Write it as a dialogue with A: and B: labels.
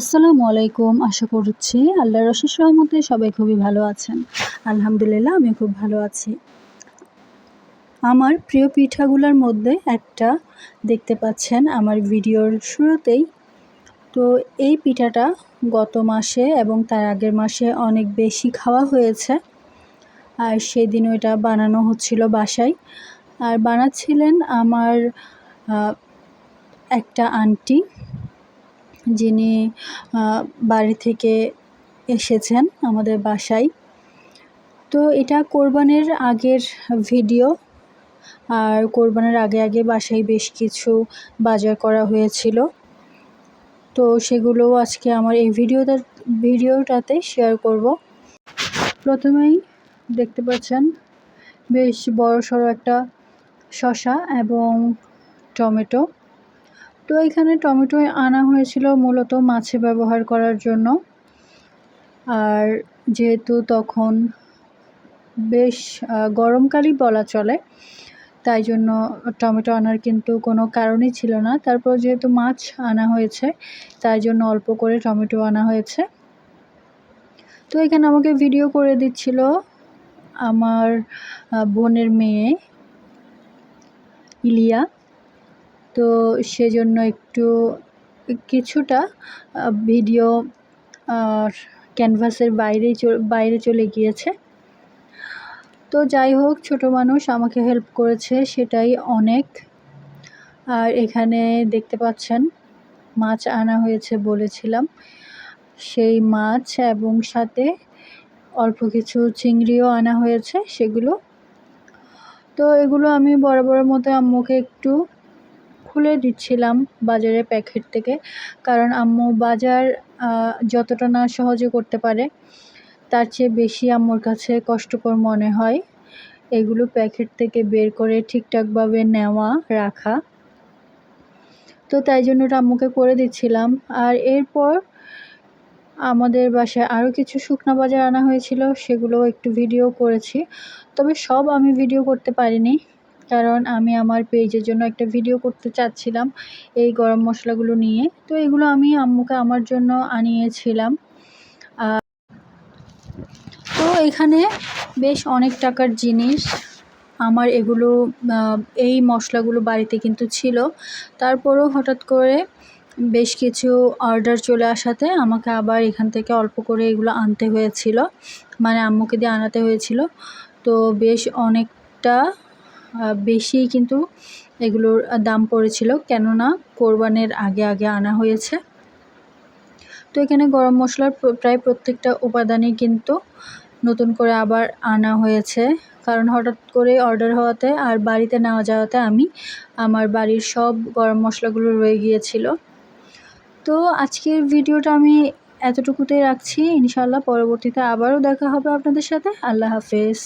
A: আসসালামু আলাইকুম। আশা করছি আল্লাহর অশেষ রহমতে সবাই খুবই ভালো আছেন। আলহামদুলিল্লাহ আমি খুব ভালো আছি। আমার প্রিয় পিঠাগুলোর মধ্যে একটা দেখতে পাচ্ছেন আমার ভিডিওর শুরুতেই। তো এই পিঠাটা গত মাসে এবং তার আগের মাসে অনেক বেশি খাওয়া হয়েছে। আর সেদিনও এটা বানানো হচ্ছিল বাসায়। আর বানাচ্ছিলেন আমার একটা আন্টি, যিনি বাড়ি থেকে এসেছেন আমাদের বাসায়। তো এটা কোরবানির আগের ভিডিও। আর কোরবানির আগে বাসায় বেশ কিছু বাজার করা হয়েছিল, তো সেগুলোও আজকে আমার এই ভিডিওটাতে শেয়ার করব। প্রথমেই দেখতে পাচ্ছেন বেশ বড়সড় একটা শসা এবং টমেটো। তো এখানে টমেটো আনা হয়েছিল মূলত মাছে ব্যবহার করার জন্য। আর যেহেতু তখন বেশ গরমকালই বলা চলে, তাই জন্য টমেটো আনার কিন্তু কোনো কারণই ছিল না। তারপর যেহেতু মাছ আনা হয়েছে, তাই জন্য অল্প করে টমেটো আনা হয়েছে। তো এখানে আমাকে ভিডিও করে দিচ্ছিল আমার বোনের মেয়ে ইলিয়া। তো সেজন্য কিছুটা ভিডিও ক্যানভাসের বাইরে চলে গিয়েছে। তো যাই হোক, ছোটো মানুষ আমাকে হেল্প করেছে, সেটাই অনেক। আর এখানে দেখতে পাচ্ছেন মাছ আনা হয়েছে বলেছিলাম, সেই মাছ এবং সাথে অল্প কিছু চিংড়িও আনা হয়েছে সেগুলো। তো এগুলো আমি বরাবরের মতো আম্মুকে একটু খুলে দিচ্ছিলাম বাজারের প্যাকেট থেকে, কারণ আম্মু বাজার যতটা না সহজে করতে পারে তার চেয়ে বেশি আম্মুর কাছে কষ্টকর মনে হয় এগুলো প্যাকেট থেকে বের করে ঠিকঠাকভাবে নেওয়া রাখা। তো তাই জন্য ওটা আম্মুকে করে দিচ্ছিলাম। আর এরপর আমাদের বাসায় আরও কিছু শুকনো বাজার আনা হয়েছিল, সেগুলো একটু ভিডিও করেছি। তবে সব আমি ভিডিও করতে পারিনি, কারণ আমি আমার পেজের জন্য একটা ভিডিও করতে চাচ্ছিলাম এই গরম মশলাগুলো নিয়ে। তো এগুলো আমি আম্মুকে আমার জন্য আনিয়েছিলাম। তো এখানে বেশ অনেক টাকার জিনিস আমার এগুলো, এই মশলাগুলো বাড়িতে কিন্তু ছিল। তারপরেও হঠাৎ করে বেশ কিছু অর্ডার চলে আসাতে আমাকে আবার এখান থেকে অল্প করে এগুলো আনতে হয়েছিল, মানে আম্মুকে দিয়ে আনাতে হয়েছিল। তো বেশ অনেকটা বেশি কিন্তু এগুলোর দাম পড়েছিল, কেননা কোরবানির আগে আনা হয়েছে। তো এখানে গরম মশলার প্রায় প্রত্যেকটা উপাদানই কিন্তু নতুন করে আবার আনা হয়েছে, কারণ হঠাৎ করে অর্ডার হওয়াতে আর বাড়িতে নেওয়া যাওয়াতে আমি আমার বাড়ির সব গরম মশলাগুলো রয়ে গিয়েছিল। তো আজকের ভিডিওটা আমি এতটুকুতেই রাখছি। ইনশাআল্লাহ পরবর্তীতে আবারও দেখা হবে আপনাদের সাথে। আল্লাহ হাফেজ।